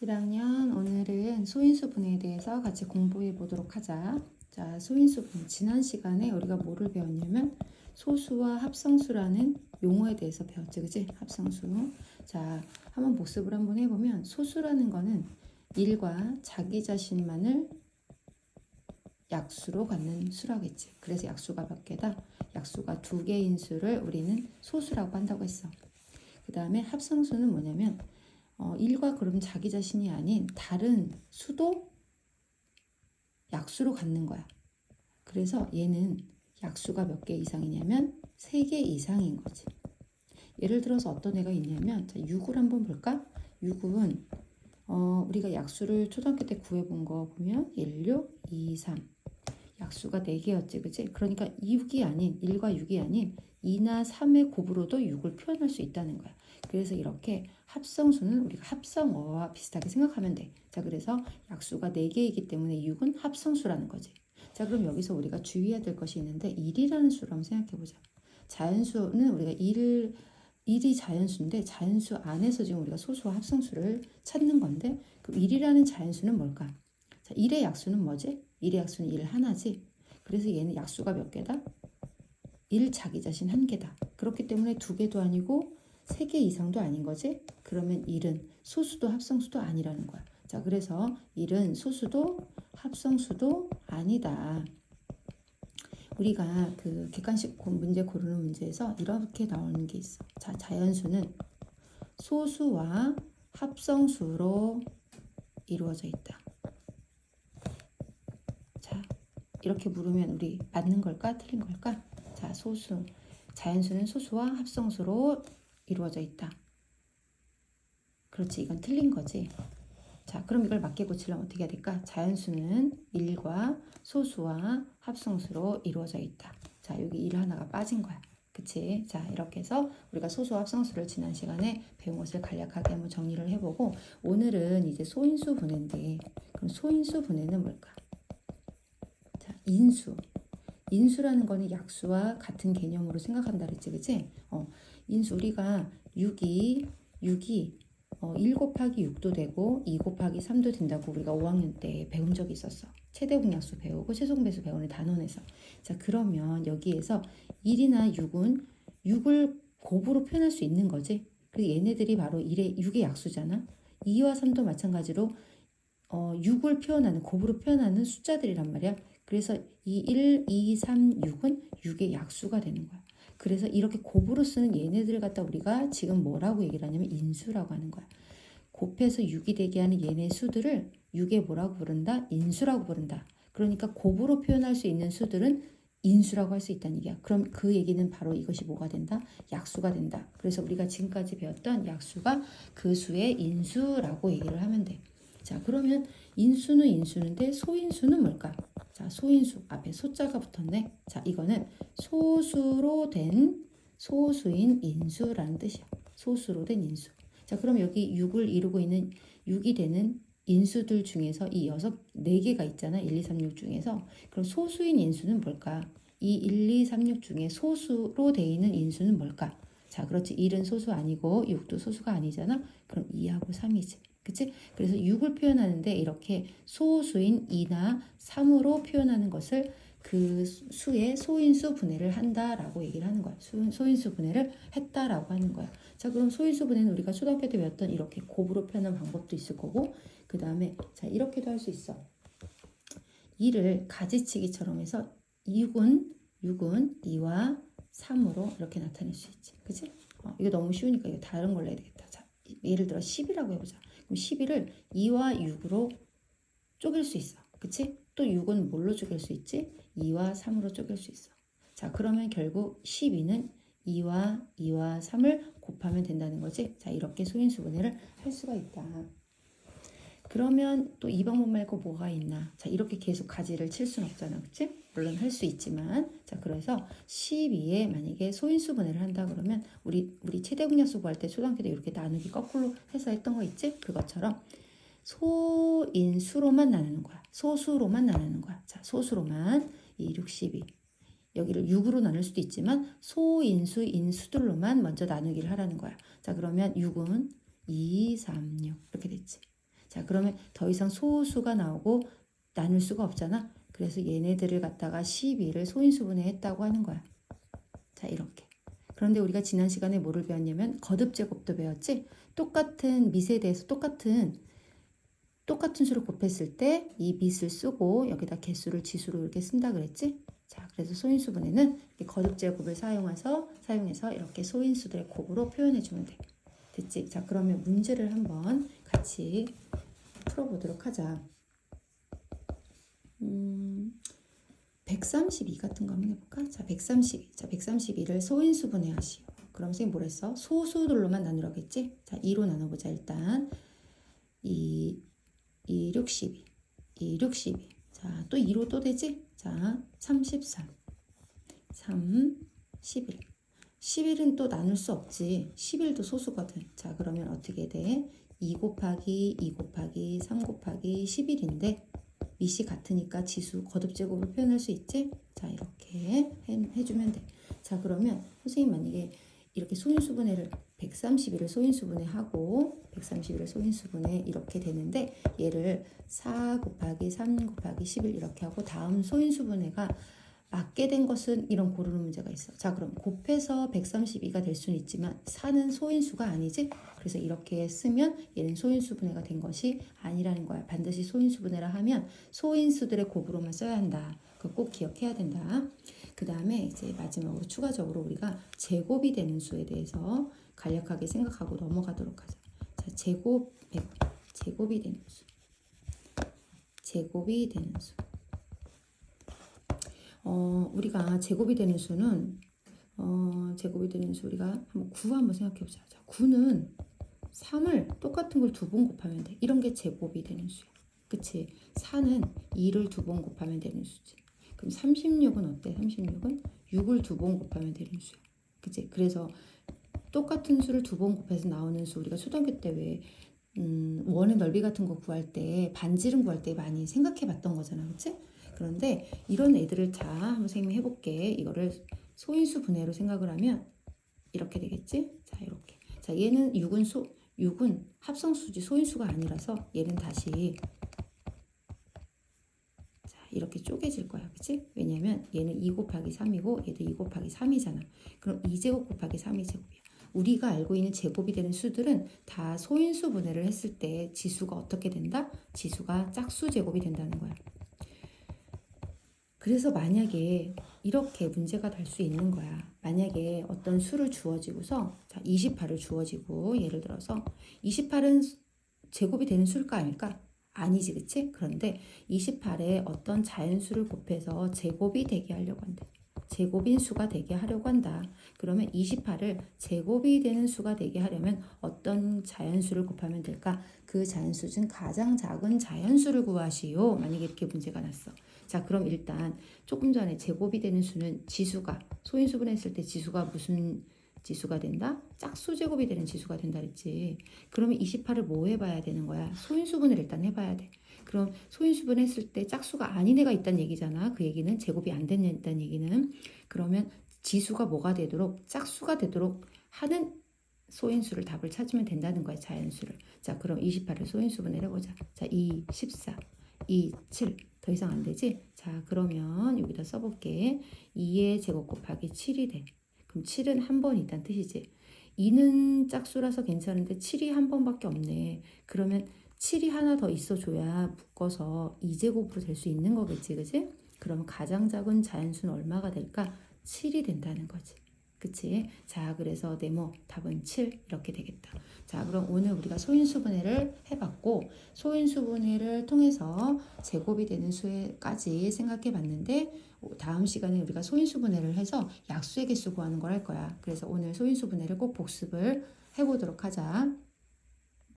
1학년 오늘은 소인수 분해에 대해서 같이 공부해 보도록 하자. 자, 소인수 분해. 지난 시간에 우리가 뭐를 배웠냐면 소수와 합성수라는 용어에 대해서 배웠지, 그치? 합성수. 자, 한번 복습을 한번 해보면 소수라는 거는 일과 자기 자신만을 약수로 갖는 수라겠지. 그래서 약수가 몇 개다? 약수가 2개인 수를 우리는 소수라고 한다고 했어. 그 다음에 합성수는 뭐냐면 일과 그럼 자기 자신이 아닌 다른 수도 약수로 갖는 거야. 그래서 얘는 약수가 몇 개 이상이냐면 3개 이상인 거지. 예를 들어서 어떤 애가 있냐면 자, 6을 한번 볼까? 6은 우리가 약수를 초등학교 때 구해본 거 보면 1, 6, 2, 3 약수가 4개였지, 그치? 그러니까 6이 아닌 1과 6이 아닌 2나 3의 곱으로도 6을 표현할 수 있다는 거야. 그래서 이렇게 합성수는 우리가 합성어와 비슷하게 생각하면 돼. 자, 그래서 약수가 4개이기 때문에 6은 합성수라는 거지. 자, 그럼 여기서 우리가 주의해야 될 것이 있는데 1이라는 수를 한번 생각해보자. 자연수는 우리가 1이 자연수인데 자연수 안에서 지금 우리가 소수와 합성수를 찾는 건데 그 1이라는 자연수는 뭘까? 자, 1의 약수는 뭐지? 1의 약수는 1 하나지. 그래서 얘는 약수가 몇 개다? 1 자기 자신 1개다. 그렇기 때문에 2개도 아니고 3개 이상도 아닌 거지? 그러면 1은 소수도 합성수도 아니라는 거야. 자, 그래서 1은 소수도 합성수도 아니다. 우리가 그 객관식 문제 고르는 문제에서 이렇게 나오는 게 있어. 자, 자연수는 소수와 합성수로 이루어져 있다. 자, 이렇게 물으면 우리 맞는 걸까? 틀린 걸까? 자, 자연수는 소수와 합성수로 이루어져 있다. 그렇지, 이건 틀린 거지. 자, 그럼 이걸 맞게 고치려면 어떻게 해야 될까? 자연수는 1과 소수와 합성수로 이루어져 있다. 자, 여기 1 하나가 빠진 거야. 그치? 자, 이렇게 해서 우리가 소수와 합성수를 지난 시간에 배운 것을 간략하게 한번 정리를 해보고 오늘은 이제 소인수 분해인데 그럼 소인수 분해는 뭘까? 자, 인수라는 거는 약수와 같은 개념으로 생각한다 그랬지, 그치? 인수 우리가 6이 1 곱하기 6도 되고 2 곱하기 3도 된다고 우리가 5학년 때 배운 적이 있었어. 최대공약수 배우고 최소공배수 배우는 단원에서. 자, 그러면 여기에서 1이나 6은 6을 곱으로 표현할 수 있는 거지. 그리고 얘네들이 바로 6의 약수잖아. 2와 3도 마찬가지로 6을 표현하는 곱으로 표현하는 숫자들이란 말이야. 그래서 이 1, 2, 3, 6은 6의 약수가 되는 거야. 그래서 이렇게 곱으로 쓰는 얘네들을 갖다 우리가 지금 뭐라고 얘기를 하냐면 인수라고 하는 거야. 곱해서 6이 되게 하는 얘네 수들을 6의 뭐라고 부른다? 인수라고 부른다. 그러니까 곱으로 표현할 수 있는 수들은 인수라고 할 수 있다는 얘기야. 그럼 그 얘기는 바로 이것이 뭐가 된다? 약수가 된다. 그래서 우리가 지금까지 배웠던 약수가 그 수의 인수라고 얘기를 하면 돼. 자, 그러면 인수는 인수인데 소인수는 뭘까? 자, 소인수 앞에 소자가 붙었네. 자, 이거는 소수로 된 소수인 인수라는 뜻이야. 소수로 된 인수. 자, 그럼 여기 6을 이루고 있는 6이 되는 인수들 중에서 이 4개가 있잖아. 1, 2, 3, 6 중에서. 그럼 소수인 인수는 뭘까? 이 1, 2, 3, 6 중에 소수로 되어 있는 인수는 뭘까? 자, 그렇지. 1은 소수 아니고 6도 소수가 아니잖아. 그럼 2하고 3이지. 그치? 그래서 6을 표현하는데 이렇게 소수인 2나 3으로 표현하는 것을 그 수의 소인수 분해를 한다라고 얘기를 하는 거야. 소인수 분해를 했다라고 하는 거야. 자, 그럼 소인수 분해는 우리가 초등학교 때 배웠던 이렇게 곱으로 표현하는 방법도 있을 거고 그 다음에 자, 이렇게도 할 수 있어. 2를 가지치기처럼 해서 6은 2와 3으로 이렇게 나타낼 수 있지. 그치? 이거 너무 쉬우니까 이거 다른 걸로 해야 되겠다. 자, 예를 들어 10이라고 해보자. 그럼 11을 2와 6으로 쪼갤 수 있어. 그치? 또 6은 뭘로 쪼갤 수 있지? 2와 3으로 쪼갤 수 있어. 자, 그러면 결국 12는 2와 3을 곱하면 된다는 거지. 자, 이렇게 소인수 분해를 할 수가 있다. 그러면 또 이 방법 말고 뭐가 있나? 자, 이렇게 계속 가지를 칠 수는 없잖아. 그치? 물론 할 수 있지만. 자, 그래서 12에 만약에 소인수 분해를 한다 그러면 우리 최대공약수 구할 때 초등학교 때 이렇게 나누기 거꾸로 해서 했던 거 있지? 그것처럼 소인수로만 나누는 거야. 소수로만 나누는 거야. 자, 소수로만 2, 6, 12. 여기를 6으로 나눌 수도 있지만 소인수, 인수들로만 먼저 나누기를 하라는 거야. 자, 그러면 6은 2, 3, 6 이렇게 됐지. 자, 그러면 더 이상 소수가 나오고 나눌 수가 없잖아. 그래서 얘네들을 갖다가 12를 소인수분해 했다고 하는 거야. 자, 이렇게. 그런데 우리가 지난 시간에 뭐를 배웠냐면 거듭제곱도 배웠지? 똑같은 밑에 대해서 똑같은 수를 곱했을 때 이 밑을 쓰고 여기다 개수를 지수로 이렇게 쓴다 그랬지? 자, 그래서 소인수분해는 거듭제곱을 사용해서 이렇게 소인수들의 곱으로 표현해 주면 돼. 됐지? 자, 그러면 문제를 한번 같이 풀어보도록 하자. 132 같은 거 한번 해볼까? 자, 132. 자, 132를 소인수분해 하시오. 그럼 선생님 뭐랬어? 소수들로만 나누라겠지? 자, 2로 나눠보자, 일단. 2, 62. 62. 자, 또 2로 또 되지? 자, 33. 3, 11. 11은 또 나눌 수 없지. 11도 소수거든. 자, 그러면 어떻게 돼? 2 곱하기 2 곱하기 3 곱하기 11인데 밑이 같으니까 지수 거듭제곱을 표현할 수 있지? 자, 이렇게 해주면 돼. 자, 그러면 선생님 만약에 이렇게 소인수분해를 131을 소인수분해하고 131을 소인수분해 이렇게 되는데 얘를 4 곱하기 3 곱하기 11 이렇게 하고 다음 소인수분해가 맞게 된 것은 이런 고르는 문제가 있어. 자, 그럼 곱해서 132가 될 수는 있지만 4는 소인수가 아니지? 그래서 이렇게 쓰면 얘는 소인수분해가 된 것이 아니라는 거야. 반드시 소인수분해라 하면 소인수들의 곱으로만 써야 한다. 그거 꼭 기억해야 된다. 그 다음에 이제 마지막으로 추가적으로 우리가 제곱이 되는 수에 대해서 간략하게 생각하고 넘어가도록 하자. 자, 제곱이 되는 수. 제곱이 되는 수. 우리가 제곱이 되는 수는 우리가 한번 9 한번 생각해 보자. 자, 9는 3을 똑같은 걸 2번 곱하면 돼. 이런 게 제곱이 되는 수야. 그치? 4는 2를 2번 곱하면 되는 수지. 그럼 36은 어때? 36은 6을 2번 곱하면 되는 수야. 그치? 그래서 똑같은 수를 2번 곱해서 나오는 수 우리가 초등학교 때 왜 원의 넓이 같은 거 구할 때 반지름 구할 때 많이 생각해 봤던 거잖아. 그치? 그런데 이런 애들을 자 한번 선생님이 해볼게. 이거를 소인수 분해로 생각을 하면 이렇게 되겠지? 자, 이렇게. 자, 얘는 6은 합성수지 소인수가 아니라서 얘는 다시 자, 이렇게 쪼개질 거야. 그치? 왜냐면 얘는 2 곱하기 3이고 얘도 2 곱하기 3이잖아. 그럼 2제곱 곱하기 3이 제곱이야. 우리가 알고 있는 제곱이 되는 수들은 다 소인수 분해를 했을 때 지수가 어떻게 된다? 지수가 짝수 제곱이 된다는 거야. 그래서 만약에 이렇게 문제가 될 수 있는 거야. 만약에 어떤 수를 주어지고서 자, 28을 주어지고 예를 들어서 28은 제곱이 되는 수일까 아닐까? 아니지, 그치? 그런데 28에 어떤 자연수를 곱해서 제곱이 되게 하려고 한다. 제곱인 수가 되게 하려고 한다. 그러면 28을 제곱이 되는 수가 되게 하려면 어떤 자연수를 곱하면 될까? 그 자연수 중 가장 작은 자연수를 구하시오. 만약에 이렇게 문제가 났어. 자, 그럼 일단 조금 전에 제곱이 되는 수는 지수가 소인수분했을 때 지수가 무슨 지수가 된다? 짝수 제곱이 되는 지수가 된다 그랬지. 그러면 28을 뭐 해봐야 되는 거야? 소인수분을 일단 해봐야 돼. 그럼 소인수분 했을 때 짝수가 아닌 애가 있다는 얘기잖아. 그 얘기는 제곱이 안 된다는 얘기는. 그러면 지수가 뭐가 되도록 짝수가 되도록 하는 소인수를 답을 찾으면 된다는 거야. 자연수를. 자, 그럼 28을 소인수분을 해보자. 자, 2, 14, 2, 7. 더 이상 안 되지? 자, 그러면 여기다 써볼게. 2의 제곱 곱하기 7이 돼. 그럼 7은 한 번 있다는 뜻이지. 2는 짝수라서 괜찮은데 7이 한 번밖에 없네. 그러면 7이 하나 더 있어줘야 묶어서 2제곱으로 될 수 있는 거겠지, 그치? 그러면 가장 작은 자연수는 얼마가 될까? 7이 된다는 거지. 그치? 자, 그래서 네모 답은 7 이렇게 되겠다. 자, 그럼 오늘 우리가 소인수분해를 해봤고 소인수분해를 통해서 제곱이 되는 수까지 생각해 봤는데 다음 시간에 우리가 소인수분해를 해서 약수의 개수 구하는 걸 할 거야. 그래서 오늘 소인수분해를 꼭 복습을 해보도록 하자.